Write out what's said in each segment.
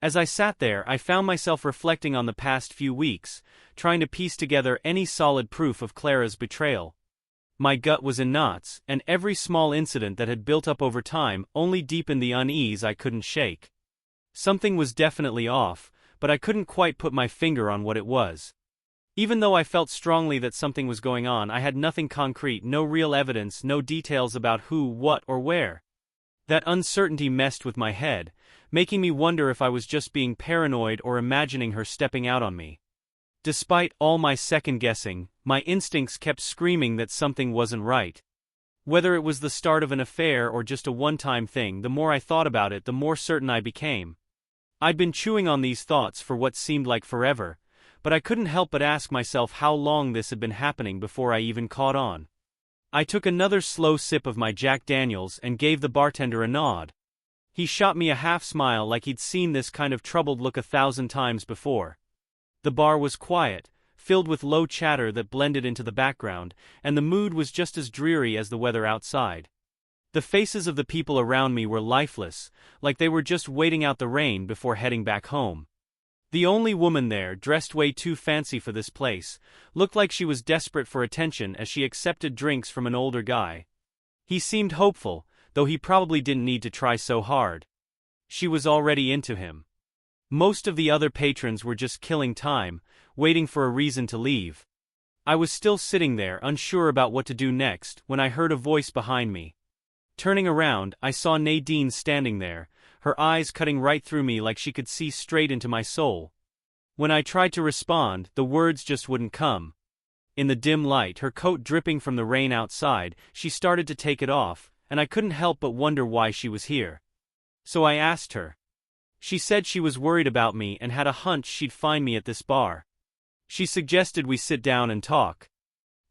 As I sat there, I found myself reflecting on the past few weeks, trying to piece together any solid proof of Clara's betrayal. My gut was in knots, and every small incident that had built up over time only deepened the unease I couldn't shake. Something was definitely off, but I couldn't quite put my finger on what it was. Even though I felt strongly that something was going on, I had nothing concrete, no real evidence, no details about who, what, or where. That uncertainty messed with my head, making me wonder if I was just being paranoid or imagining her stepping out on me. Despite all my second-guessing, my instincts kept screaming that something wasn't right. Whether it was the start of an affair or just a one-time thing, the more I thought about it, the more certain I became. I'd been chewing on these thoughts for what seemed like forever, but I couldn't help but ask myself how long this had been happening before I even caught on. I took another slow sip of my Jack Daniels and gave the bartender a nod. He shot me a half-smile like he'd seen this kind of troubled look 1,000 times before. The bar was quiet, filled with low chatter that blended into the background, and the mood was just as dreary as the weather outside. The faces of the people around me were lifeless, like they were just waiting out the rain before heading back home. The only woman there, dressed way too fancy for this place, looked like she was desperate for attention as she accepted drinks from an older guy. He seemed hopeful, though he probably didn't need to try so hard. She was already into him. Most of the other patrons were just killing time, waiting for a reason to leave. I was still sitting there, unsure about what to do next, when I heard a voice behind me. Turning around, I saw Nadine standing there, her eyes cutting right through me like she could see straight into my soul. When I tried to respond, the words just wouldn't come. In the dim light, her coat dripping from the rain outside, she started to take it off, and I couldn't help but wonder why she was here. So I asked her. She said she was worried about me and had a hunch she'd find me at this bar. She suggested we sit down and talk.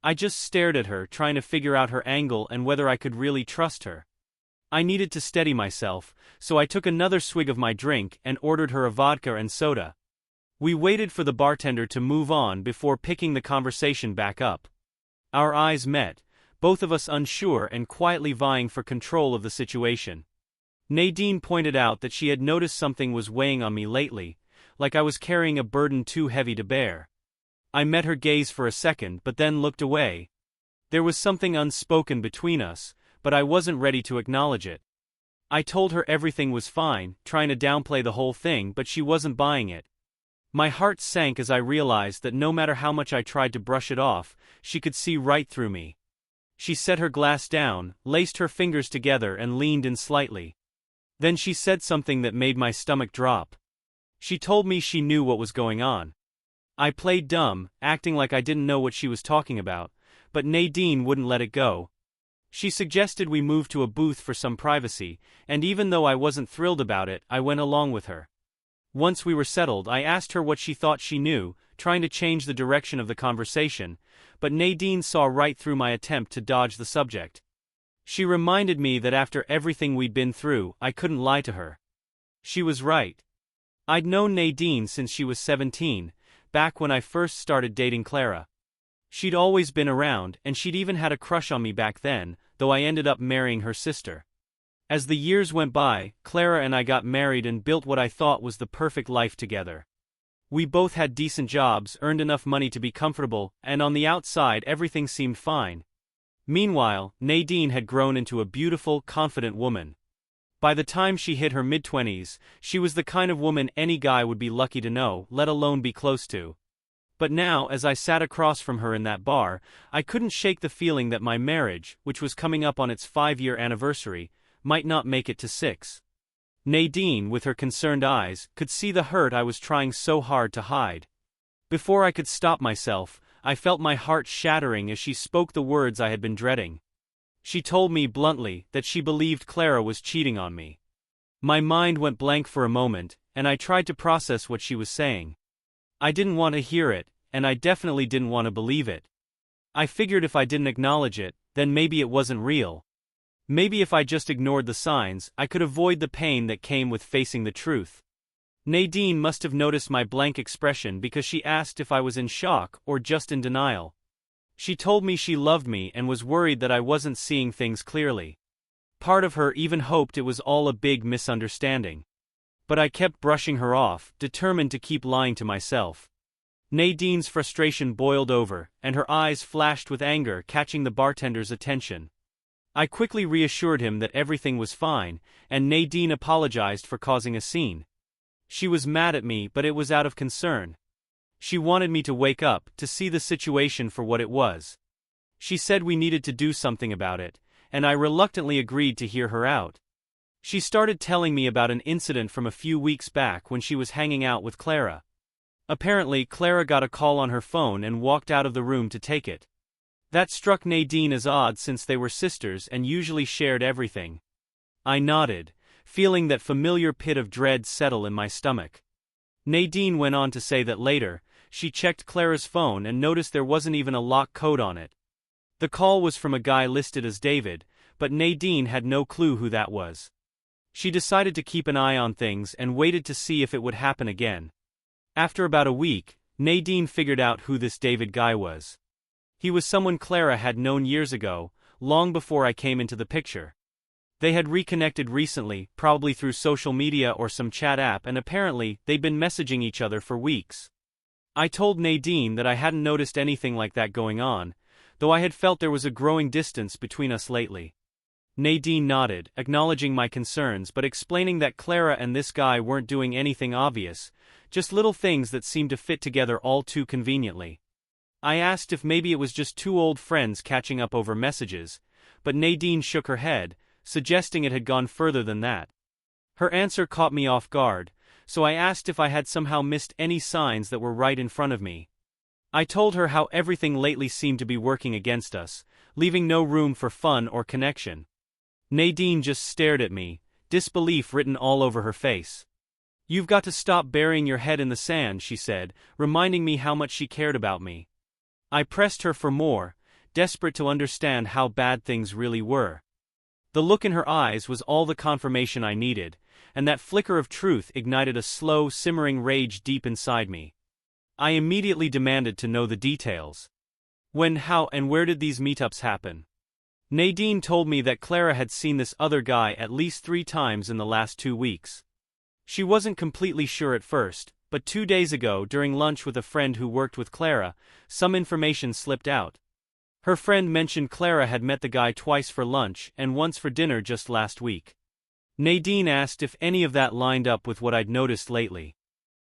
I just stared at her, trying to figure out her angle and whether I could really trust her. I needed to steady myself, so I took another swig of my drink and ordered her a vodka and soda. We waited for the bartender to move on before picking the conversation back up. Our eyes met, both of us unsure and quietly vying for control of the situation. Nadine pointed out that she had noticed something was weighing on me lately, like I was carrying a burden too heavy to bear. I met her gaze for a second but then looked away. There was something unspoken between us, but I wasn't ready to acknowledge it. I told her everything was fine, trying to downplay the whole thing, but she wasn't buying it. My heart sank as I realized that no matter how much I tried to brush it off, she could see right through me. She set her glass down, laced her fingers together and leaned in slightly. Then she said something that made my stomach drop. She told me she knew what was going on. I played dumb, acting like I didn't know what she was talking about, but Nadine wouldn't let it go. She suggested we move to a booth for some privacy, and even though I wasn't thrilled about it, I went along with her. Once we were settled, I asked her what she thought she knew, trying to change the direction of the conversation, but Nadine saw right through my attempt to dodge the subject. She reminded me that after everything we'd been through, I couldn't lie to her. She was right. I'd known Nadine since she was 17, back when I first started dating Clara. She'd always been around, and she'd even had a crush on me back then, though I ended up marrying her sister. As the years went by, Clara and I got married and built what I thought was the perfect life together. We both had decent jobs, earned enough money to be comfortable, and on the outside everything seemed fine. Meanwhile, Nadine had grown into a beautiful, confident woman. By the time she hit her mid-20s, she was the kind of woman any guy would be lucky to know, let alone be close to. But now, as I sat across from her in that bar, I couldn't shake the feeling that my marriage, which was coming up on its 5-year anniversary, might not make it to 6. Nadine, with her concerned eyes, could see the hurt I was trying so hard to hide. Before I could stop myself, I felt my heart shattering as she spoke the words I had been dreading. She told me bluntly that she believed Clara was cheating on me. My mind went blank for a moment, and I tried to process what she was saying. I didn't want to hear it, and I definitely didn't want to believe it. I figured if I didn't acknowledge it, then maybe it wasn't real. Maybe if I just ignored the signs, I could avoid the pain that came with facing the truth. Nadine must have noticed my blank expression because she asked if I was in shock or just in denial. She told me she loved me and was worried that I wasn't seeing things clearly. Part of her even hoped it was all a big misunderstanding. But I kept brushing her off, determined to keep lying to myself. Nadine's frustration boiled over, and her eyes flashed with anger, catching the bartender's attention. I quickly reassured him that everything was fine, and Nadine apologized for causing a scene. She was mad at me, but it was out of concern. She wanted me to wake up, to see the situation for what it was. She said we needed to do something about it, and I reluctantly agreed to hear her out. She started telling me about an incident from a few weeks back when she was hanging out with Clara. Apparently, Clara got a call on her phone and walked out of the room to take it. That struck Nadine as odd since they were sisters and usually shared everything. I nodded, feeling that familiar pit of dread settle in my stomach. Nadine went on to say that later, she checked Clara's phone and noticed there wasn't even a lock code on it. The call was from a guy listed as David, but Nadine had no clue who that was. She decided to keep an eye on things and waited to see if it would happen again. After about a week, Nadine figured out who this David guy was. He was someone Clara had known years ago, long before I came into the picture. They had reconnected recently, probably through social media or some chat app, and apparently, they'd been messaging each other for weeks. I told Nadine that I hadn't noticed anything like that going on, though I had felt there was a growing distance between us lately. Nadine nodded, acknowledging my concerns but explaining that Clara and this guy weren't doing anything obvious, just little things that seemed to fit together all too conveniently. I asked if maybe it was just two old friends catching up over messages, but Nadine shook her head, suggesting it had gone further than that. Her answer caught me off guard, so I asked if I had somehow missed any signs that were right in front of me. I told her how everything lately seemed to be working against us, leaving no room for fun or connection. Nadine just stared at me, disbelief written all over her face. "You've got to stop burying your head in the sand," she said, reminding me how much she cared about me. I pressed her for more, desperate to understand how bad things really were. The look in her eyes was all the confirmation I needed, and that flicker of truth ignited a slow, simmering rage deep inside me. I immediately demanded to know the details. When, how, and where did these meetups happen? Nadine told me that Clara had seen this other guy at least 3 times in the last 2 weeks. She wasn't completely sure at first, but 2 days ago during lunch with a friend who worked with Clara, some information slipped out. Her friend mentioned Clara had met the guy twice for lunch and once for dinner just last week. Nadine asked if any of that lined up with what I'd noticed lately.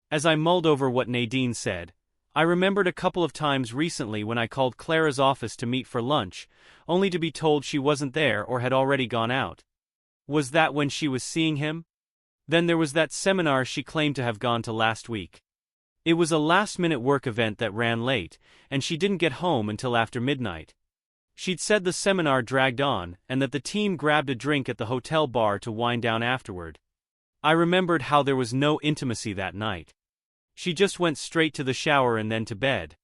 As I mulled over what Nadine said, I remembered a couple of times recently when I called Clara's office to meet for lunch, only to be told she wasn't there or had already gone out. Was that when she was seeing him? Then there was that seminar she claimed to have gone to last week. It was a last-minute work event that ran late, and she didn't get home until after midnight. She'd said the seminar dragged on, and that the team grabbed a drink at the hotel bar to wind down afterward. I remembered how there was no intimacy that night. She just went straight to the shower and then to bed.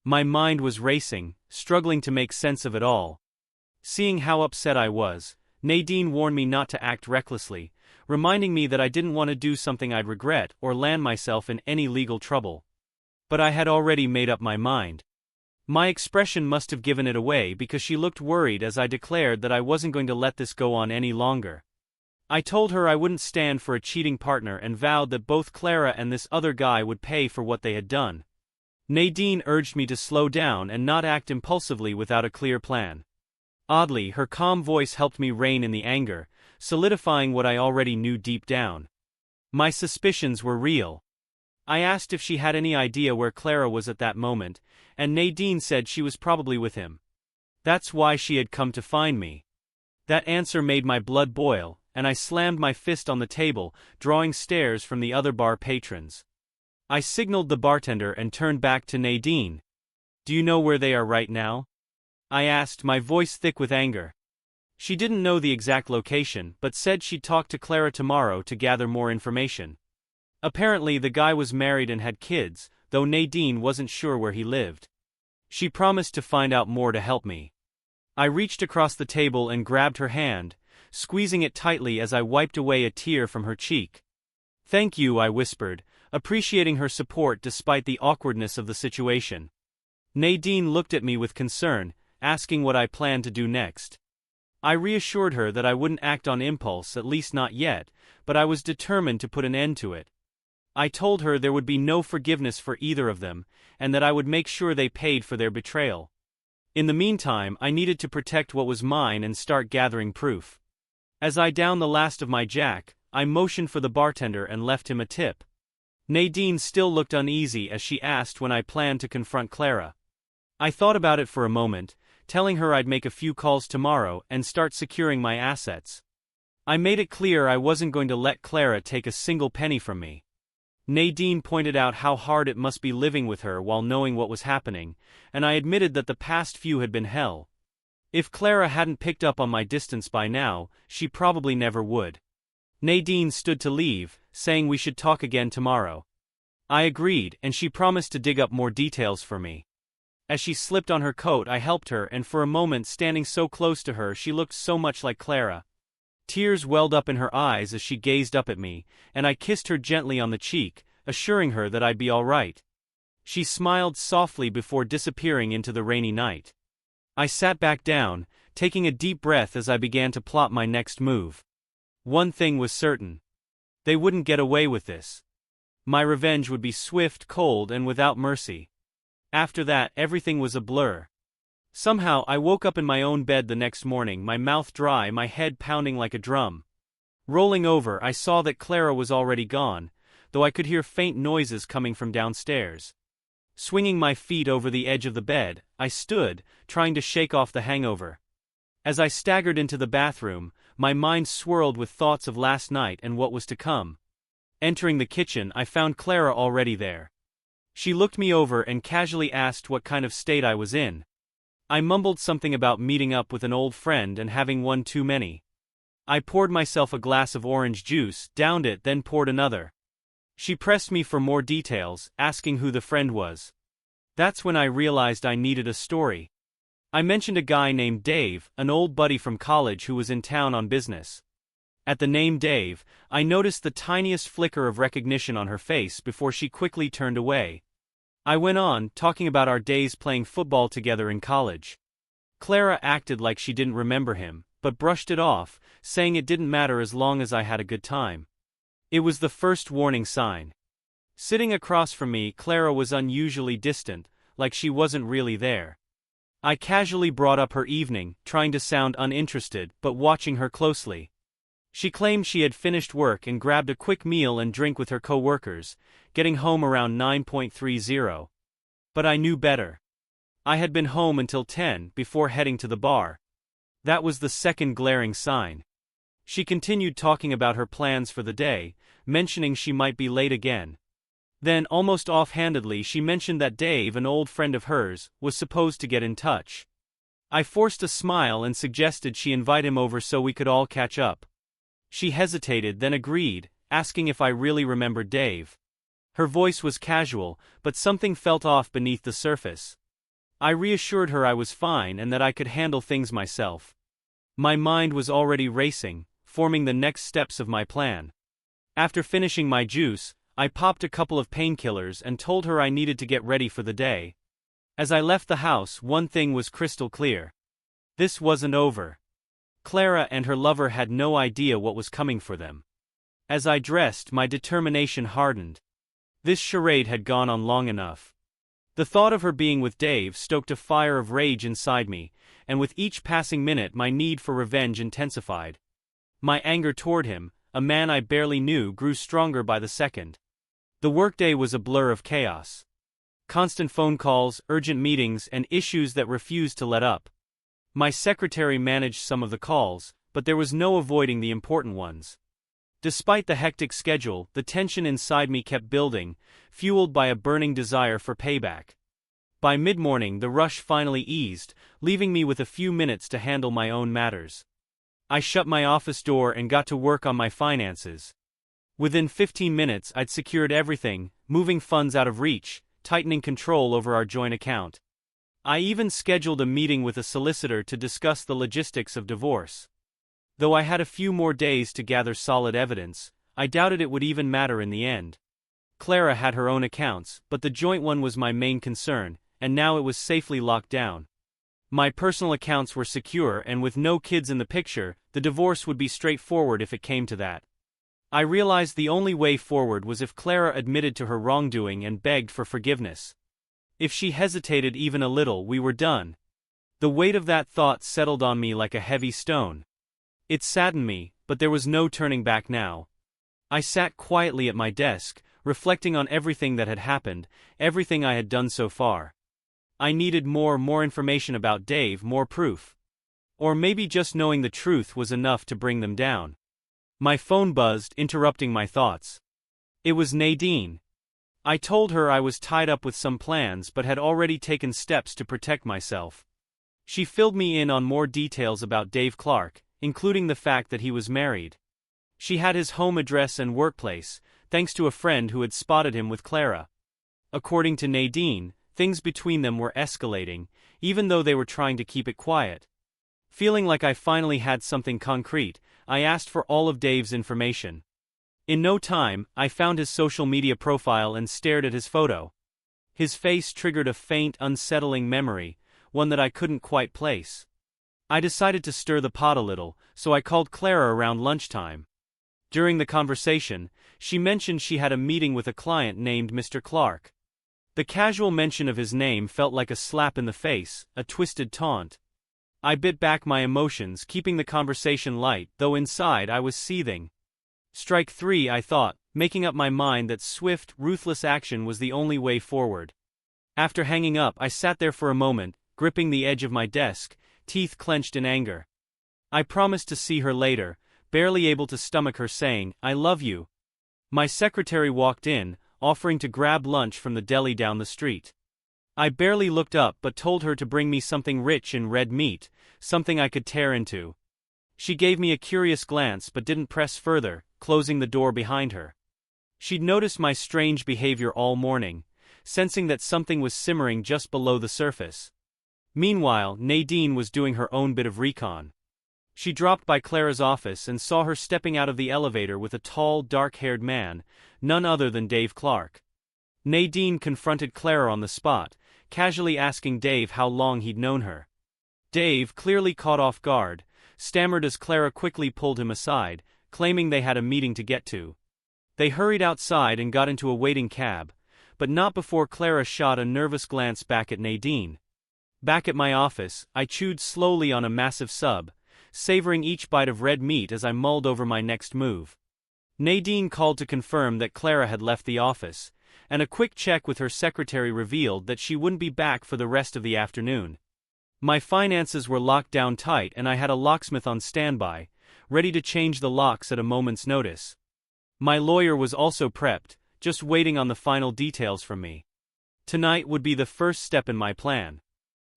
My mind was racing, struggling to make sense of it all. Seeing how upset I was, Nadine warned me not to act recklessly, reminding me that I didn't want to do something I'd regret or land myself in any legal trouble. But I had already made up my mind. My expression must have given it away because she looked worried as I declared that I wasn't going to let this go on any longer. I told her I wouldn't stand for a cheating partner and vowed that both Clara and this other guy would pay for what they had done. Nadine urged me to slow down and not act impulsively without a clear plan. Oddly, her calm voice helped me rein in the anger, solidifying what I already knew deep down. My suspicions were real. I asked if she had any idea where Clara was at that moment, and Nadine said she was probably with him. That's why she had come to find me. That answer made my blood boil, and I slammed my fist on the table, drawing stares from the other bar patrons. I signaled the bartender and turned back to Nadine. "Do you know where they are right now?" I asked, my voice thick with anger. She didn't know the exact location, but said she'd talk to Clara tomorrow to gather more information. Apparently the guy was married and had kids, though Nadine wasn't sure where he lived. She promised to find out more to help me. I reached across the table and grabbed her hand, squeezing it tightly as I wiped away a tear from her cheek. "Thank you," I whispered, appreciating her support despite the awkwardness of the situation. Nadine looked at me with concern, asking what I planned to do next. I reassured her that I wouldn't act on impulse, at least not yet, but I was determined to put an end to it. I told her there would be no forgiveness for either of them, and that I would make sure they paid for their betrayal. In the meantime, I needed to protect what was mine and start gathering proof. As I downed the last of my Jack, I motioned for the bartender and left him a tip. Nadine still looked uneasy as she asked when I planned to confront Clara. I thought about it for a moment, telling her I'd make a few calls tomorrow and start securing my assets. I made it clear I wasn't going to let Clara take a single penny from me. Nadine pointed out how hard it must be living with her while knowing what was happening, and I admitted that the past few had been hell. If Clara hadn't picked up on my distance by now, she probably never would. Nadine stood to leave, saying we should talk again tomorrow. I agreed, and she promised to dig up more details for me. As she slipped on her coat, I helped her, and for a moment, standing so close to her, she looked so much like Clara. Tears welled up in her eyes as she gazed up at me, and I kissed her gently on the cheek, assuring her that I'd be all right. She smiled softly before disappearing into the rainy night. I sat back down, taking a deep breath as I began to plot my next move. One thing was certain. They wouldn't get away with this. My revenge would be swift, cold, and without mercy. After that, everything was a blur. Somehow, I woke up in my own bed the next morning, my mouth dry, my head pounding like a drum. Rolling over, I saw that Clara was already gone, though I could hear faint noises coming from downstairs. Swinging my feet over the edge of the bed, I stood, trying to shake off the hangover. As I staggered into the bathroom, my mind swirled with thoughts of last night and what was to come. Entering the kitchen, I found Clara already there. She looked me over and casually asked what kind of state I was in. I mumbled something about meeting up with an old friend and having one too many. I poured myself a glass of orange juice, downed it, then poured another. She pressed me for more details, asking who the friend was. That's when I realized I needed a story. I mentioned a guy named Dave, an old buddy from college who was in town on business. At the name Dave, I noticed the tiniest flicker of recognition on her face before she quickly turned away. I went on, talking about our days playing football together in college. Clara acted like she didn't remember him, but brushed it off, saying it didn't matter as long as I had a good time. It was the first warning sign. Sitting across from me, Clara was unusually distant, like she wasn't really there. I casually brought up her evening, trying to sound uninterested, but watching her closely. She claimed she had finished work and grabbed a quick meal and drink with her co-workers, getting home around 9:30. But I knew better. I had been home until 10 before heading to the bar. That was the second glaring sign. She continued talking about her plans for the day, mentioning she might be late again. Then, almost offhandedly, she mentioned that Dave, an old friend of hers, was supposed to get in touch. I forced a smile and suggested she invite him over so we could all catch up. She hesitated, then agreed, asking if I really remembered Dave. Her voice was casual, but something felt off beneath the surface. I reassured her I was fine and that I could handle things myself. My mind was already racing, forming the next steps of my plan. After finishing my juice, I popped a couple of painkillers and told her I needed to get ready for the day. As I left the house, one thing was crystal clear. This wasn't over. Clara and her lover had no idea what was coming for them. As I dressed, my determination hardened. This charade had gone on long enough. The thought of her being with Dave stoked a fire of rage inside me, and with each passing minute my need for revenge intensified. My anger toward him, a man I barely knew, grew stronger by the second. The workday was a blur of chaos. Constant phone calls, urgent meetings, and issues that refused to let up. My secretary managed some of the calls, but there was no avoiding the important ones. Despite the hectic schedule, the tension inside me kept building, fueled by a burning desire for payback. By mid-morning, the rush finally eased, leaving me with a few minutes to handle my own matters. I shut my office door and got to work on my finances. Within 15 minutes, I'd secured everything, moving funds out of reach, tightening control over our joint account. I even scheduled a meeting with a solicitor to discuss the logistics of divorce. Though I had a few more days to gather solid evidence, I doubted it would even matter in the end. Clara had her own accounts, but the joint one was my main concern, and now it was safely locked down. my personal accounts were secure, and with no kids in the picture, the divorce would be straightforward if it came to that. I realized the only way forward was if Clara admitted to her wrongdoing and begged for forgiveness. If she hesitated even a little, we were done. The weight of that thought settled on me like a heavy stone. It saddened me, but there was no turning back now. I sat quietly at my desk, reflecting on everything that had happened, everything I had done so far. I needed more information about Dave, more proof. Or maybe just knowing the truth was enough to bring them down. My phone buzzed, interrupting my thoughts. It was Nadine. I told her I was tied up with some plans but had already taken steps to protect myself. She filled me in on more details about Dave Clark, including the fact that he was married. She had his home address and workplace, thanks to a friend who had spotted him with Clara. According to Nadine, things between them were escalating, even though they were trying to keep it quiet. Feeling like I finally had something concrete, I asked for all of Dave's information. In no time, I found his social media profile and stared at his photo. His face triggered a faint, unsettling memory, one that I couldn't quite place. I decided to stir the pot a little, so I called Clara around lunchtime. During the conversation, she mentioned she had a meeting with a client named Mr. Clark. The casual mention of his name felt like a slap in the face, a twisted taunt. I bit back my emotions, keeping the conversation light, though inside I was seething. Strike three, I thought, making up my mind that swift, ruthless action was the only way forward. After hanging up, I sat there for a moment, gripping the edge of my desk, teeth clenched in anger. I promised to see her later, barely able to stomach her saying, "I love you." My secretary walked in, offering to grab lunch from the deli down the street. I barely looked up but told her to bring me something rich in red meat, something I could tear into. She gave me a curious glance but didn't press further, closing the door behind her. She'd noticed my strange behavior all morning, sensing that something was simmering just below the surface. Meanwhile, Nadine was doing her own bit of recon. She dropped by Clara's office and saw her stepping out of the elevator with a tall, dark-haired man, none other than Dave Clark. Nadine confronted Clara on the spot, casually asking Dave how long he'd known her. Dave, clearly caught off guard, stammered as Clara quickly pulled him aside, claiming they had a meeting to get to. They hurried outside and got into a waiting cab, but not before Clara shot a nervous glance back at Nadine. Back at my office, I chewed slowly on a massive sub, savoring each bite of red meat as I mulled over my next move. Nadine called to confirm that Clara had left the office, and a quick check with her secretary revealed that she wouldn't be back for the rest of the afternoon. My finances were locked down tight and I had a locksmith on standby, ready to change the locks at a moment's notice. My lawyer was also prepped, just waiting on the final details from me. Tonight would be the first step in my plan.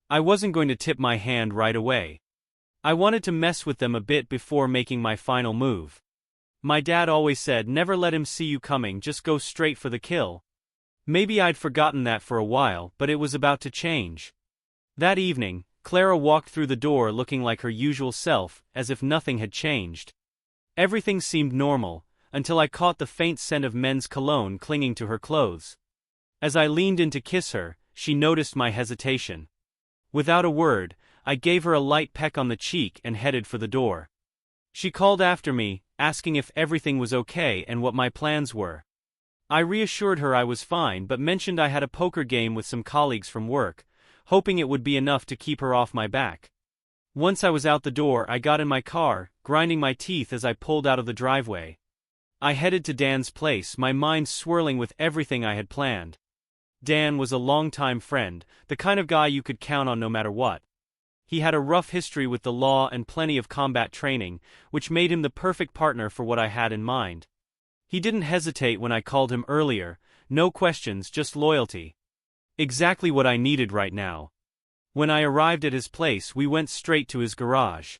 I wasn't going to tip my hand right away. I wanted to mess with them a bit before making my final move. My dad always said, never let him see you coming, just go straight for the kill. Maybe I'd forgotten that for a while, but it was about to change. That evening, Clara walked through the door looking like her usual self, as if nothing had changed. Everything seemed normal, until I caught the faint scent of men's cologne clinging to her clothes. As I leaned in to kiss her, she noticed my hesitation. Without a word, I gave her a light peck on the cheek and headed for the door. She called after me, asking if everything was okay and what my plans were. I reassured her I was fine but mentioned I had a poker game with some colleagues from work, hoping it would be enough to keep her off my back. Once I was out the door, I got in my car, grinding my teeth as I pulled out of the driveway. I headed to Dan's place, my mind swirling with everything I had planned. Dan was a longtime friend, the kind of guy you could count on no matter what. He had a rough history with the law and plenty of combat training, which made him the perfect partner for what I had in mind. He didn't hesitate when I called him earlier, no questions, just loyalty. Exactly what I needed right now. When I arrived at his place, we went straight to his garage.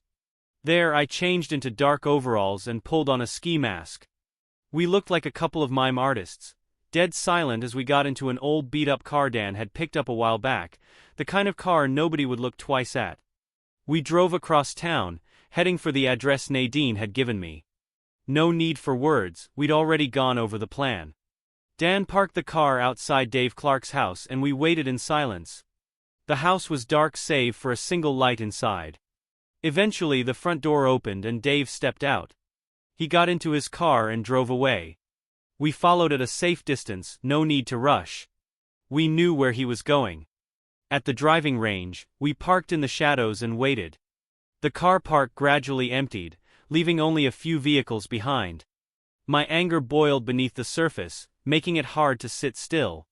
There I changed into dark overalls and pulled on a ski mask. We looked like a couple of mime artists, dead silent as we got into an old beat-up car Dan had picked up a while back, the kind of car nobody would look twice at. We drove across town, heading for the address Nadine had given me. No need for words, we'd already gone over the plan. Dan parked the car outside Dave Clark's house and we waited in silence. The house was dark save for a single light inside. Eventually the front door opened and Dave stepped out. He got into his car and drove away. We followed at a safe distance, no need to rush. We knew where he was going. At the driving range, we parked in the shadows and waited. The car park gradually emptied, leaving only a few vehicles behind. My anger boiled beneath the surface, making it hard to sit still.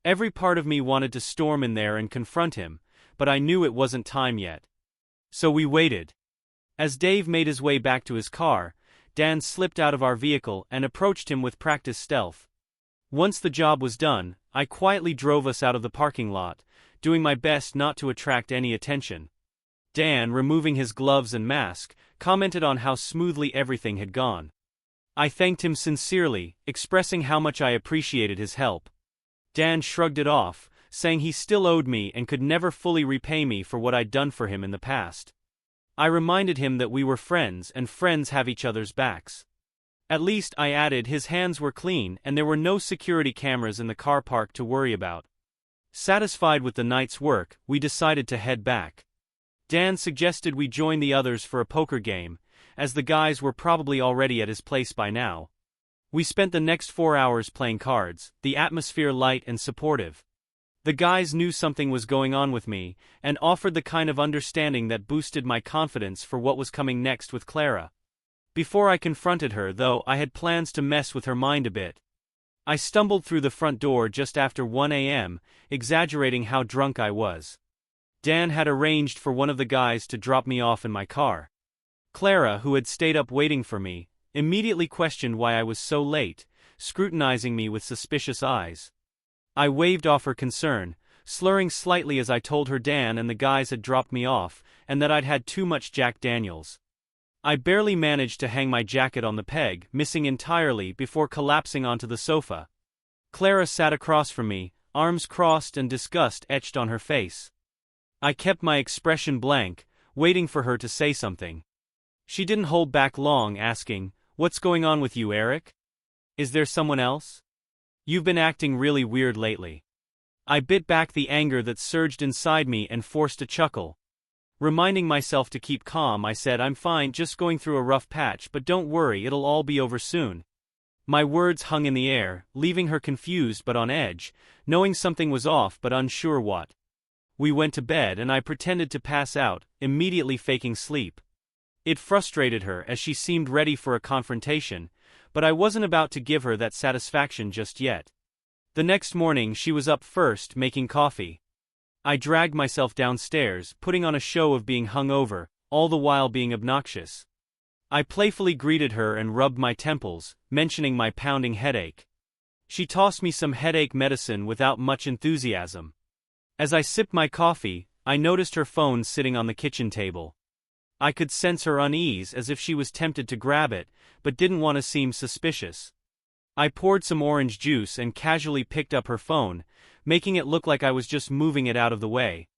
Every part of me wanted to storm in there and confront him, but I knew it wasn't time yet. So we waited. As Dave made his way back to his car, Dan slipped out of our vehicle and approached him with practiced stealth. Once the job was done, I quietly drove us out of the parking lot, doing my best not to attract any attention. Dan, removing his gloves and mask, commented on how smoothly everything had gone. I thanked him sincerely, expressing how much I appreciated his help. Dan shrugged it off, saying he still owed me and could never fully repay me for what I'd done for him in the past. I reminded him that we were friends and friends have each other's backs. At least, I added, his hands were clean and there were no security cameras in the car park to worry about. Satisfied with the night's work, we decided to head back. Dan suggested we join the others for a poker game, as the guys were probably already at his place by now. We spent the next 4 hours playing cards, the atmosphere light and supportive. The guys knew something was going on with me, and offered the kind of understanding that boosted my confidence for what was coming next with Clara. Before I confronted her, though, I had plans to mess with her mind a bit. I stumbled through the front door just after 1 a.m., exaggerating how drunk I was. Dan had arranged for one of the guys to drop me off in my car. Clara, who had stayed up waiting for me, immediately questioned why I was so late, scrutinizing me with suspicious eyes. I waved off her concern, slurring slightly as I told her Dan and the guys had dropped me off, and that I'd had too much Jack Daniels. I barely managed to hang my jacket on the peg, missing entirely, before collapsing onto the sofa. Clara sat across from me, arms crossed and disgust etched on her face. I kept my expression blank, waiting for her to say something. She didn't hold back long, asking, "What's going on with you, Eric? Is there someone else? You've been acting really weird lately." I bit back the anger that surged inside me and forced a chuckle. Reminding myself to keep calm, I said, "I'm fine, just going through a rough patch, but don't worry, it'll all be over soon." My words hung in the air, leaving her confused but on edge, knowing something was off but unsure what. We went to bed and I pretended to pass out, immediately faking sleep. It frustrated her as she seemed ready for a confrontation, but I wasn't about to give her that satisfaction just yet. The next morning she was up first, making coffee. I dragged myself downstairs, putting on a show of being hungover, all the while being obnoxious. I playfully greeted her and rubbed my temples, mentioning my pounding headache. She tossed me some headache medicine without much enthusiasm. As I sipped my coffee, I noticed her phone sitting on the kitchen table. I could sense her unease, as if she was tempted to grab it, but didn't want to seem suspicious. I poured some orange juice and casually picked up her phone, making it look like I was just moving it out of the way.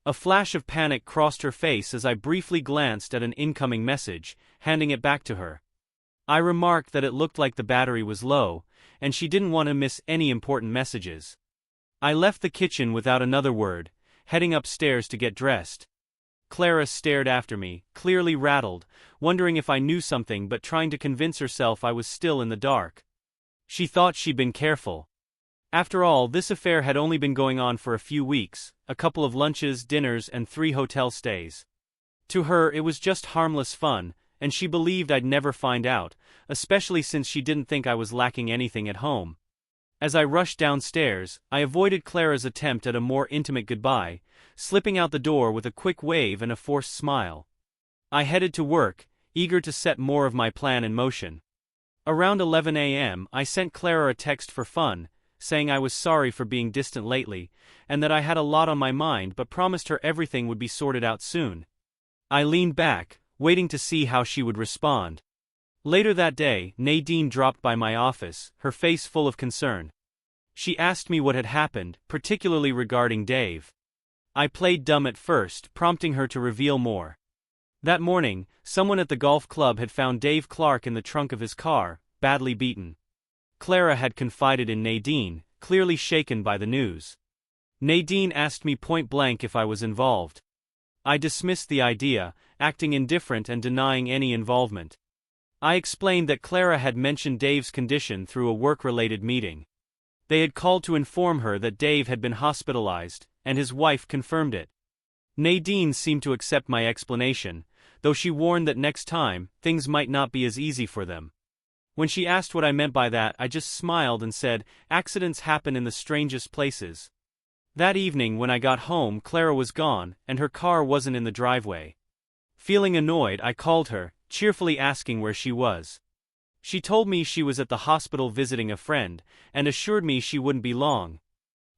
A flash of panic crossed her face as I briefly glanced at an incoming message, handing it back to her. I remarked that it looked like the battery was low, and she didn't want to miss any important messages. I left the kitchen without another word, heading upstairs to get dressed. Clara stared after me, clearly rattled, wondering if I knew something but trying to convince herself I was still in the dark. She thought she'd been careful. After all, this affair had only been going on for a few weeks, a couple of lunches, dinners, and 3 hotel stays. To her, it was just harmless fun, and she believed I'd never find out, especially since she didn't think I was lacking anything at home. As I rushed downstairs, I avoided Clara's attempt at a more intimate goodbye, slipping out the door with a quick wave and a forced smile. I headed to work, eager to set more of my plan in motion. Around 11 a.m., I sent Clara a text for fun, saying I was sorry for being distant lately, and that I had a lot on my mind but promised her everything would be sorted out soon. I leaned back, waiting to see how she would respond. Later that day, Nadine dropped by my office, her face full of concern. She asked me what had happened, particularly regarding Dave. I played dumb at first, prompting her to reveal more. That morning, someone at the golf club had found Dave Clark in the trunk of his car, badly beaten. Clara had confided in Nadine, clearly shaken by the news. Nadine asked me point-blank if I was involved. I dismissed the idea, acting indifferent and denying any involvement. I explained that Clara had mentioned Dave's condition through a work-related meeting. They had called to inform her that Dave had been hospitalized, and his wife confirmed it. Nadine seemed to accept my explanation, though she warned that next time, things might not be as easy for them. When she asked what I meant by that, I just smiled and said, accidents happen in the strangest places. That evening when I got home, Clara was gone, and her car wasn't in the driveway. Feeling annoyed, I called her, cheerfully asking where she was. She told me she was at the hospital visiting a friend, and assured me she wouldn't be long.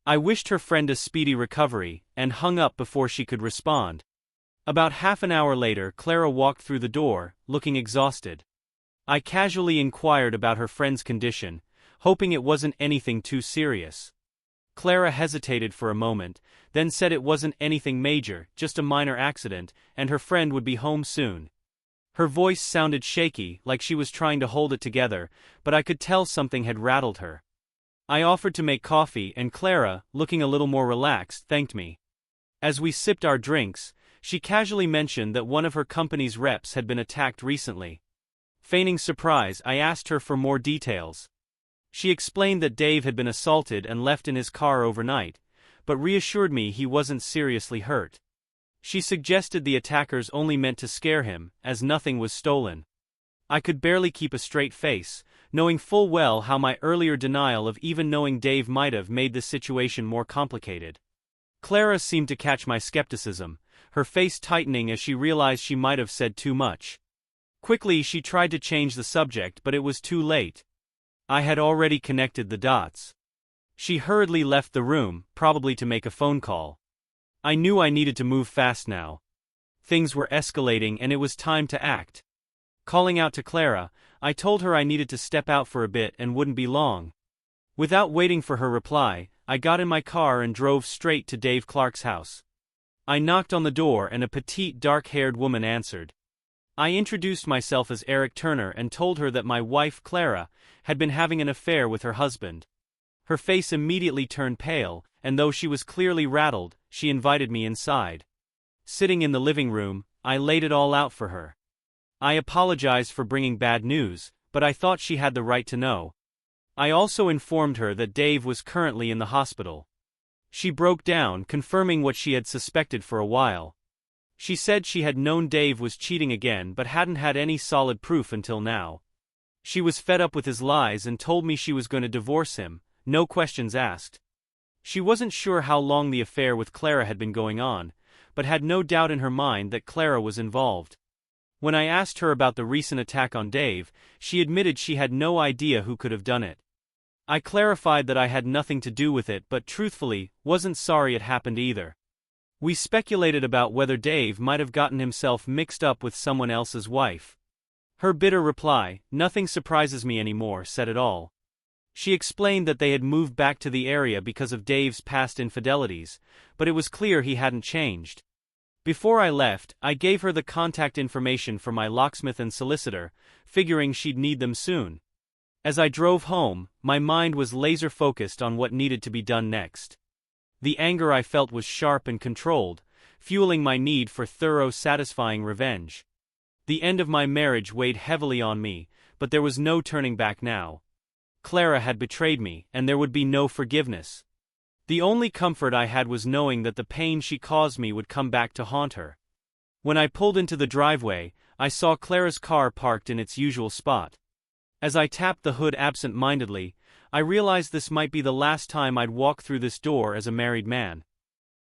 I wished her friend a speedy recovery, and hung up before she could respond. About half an hour later, Clara walked through the door, looking exhausted. I casually inquired about her friend's condition, hoping it wasn't anything too serious. Clara hesitated for a moment, then said it wasn't anything major, just a minor accident, and her friend would be home soon. Her voice sounded shaky, like she was trying to hold it together, but I could tell something had rattled her. I offered to make coffee, and Clara, looking a little more relaxed, thanked me. As we sipped our drinks, she casually mentioned that one of her company's reps had been attacked recently. Feigning surprise, I asked her for more details. She explained that Dave had been assaulted and left in his car overnight, but reassured me he wasn't seriously hurt. She suggested the attackers only meant to scare him, as nothing was stolen. I could barely keep a straight face, knowing full well how my earlier denial of even knowing Dave might have made the situation more complicated. Clara seemed to catch my skepticism, her face tightening as she realized she might have said too much. Quickly she tried to change the subject, but it was too late. I had already connected the dots. She hurriedly left the room, probably to make a phone call. I knew I needed to move fast now. Things were escalating and it was time to act. Calling out to Clara, I told her I needed to step out for a bit and wouldn't be long. Without waiting for her reply, I got in my car and drove straight to Dave Clark's house. I knocked on the door and a petite dark-haired woman answered. I introduced myself as Eric Turner and told her that my wife, Clara, had been having an affair with her husband. Her face immediately turned pale, and though she was clearly rattled, she invited me inside. Sitting in the living room, I laid it all out for her. I apologized for bringing bad news, but I thought she had the right to know. I also informed her that Dave was currently in the hospital. She broke down, confirming what she had suspected for a while. She said she had known Dave was cheating again but hadn't had any solid proof until now. She was fed up with his lies and told me she was going to divorce him, no questions asked. She wasn't sure how long the affair with Clara had been going on, but had no doubt in her mind that Clara was involved. When I asked her about the recent attack on Dave, she admitted she had no idea who could have done it. I clarified that I had nothing to do with it but truthfully, wasn't sorry it happened either. We speculated about whether Dave might have gotten himself mixed up with someone else's wife. Her bitter reply, "Nothing surprises me anymore," said it all. She explained that they had moved back to the area because of Dave's past infidelities, but it was clear he hadn't changed. Before I left, I gave her the contact information for my locksmith and solicitor, figuring she'd need them soon. As I drove home, my mind was laser-focused on what needed to be done next. The anger I felt was sharp and controlled, fueling my need for thorough, satisfying revenge. The end of my marriage weighed heavily on me, but there was no turning back now. Clara had betrayed me, and there would be no forgiveness. The only comfort I had was knowing that the pain she caused me would come back to haunt her. When I pulled into the driveway, I saw Clara's car parked in its usual spot. As I tapped the hood absent-mindedly, I realized this might be the last time I'd walk through this door as a married man.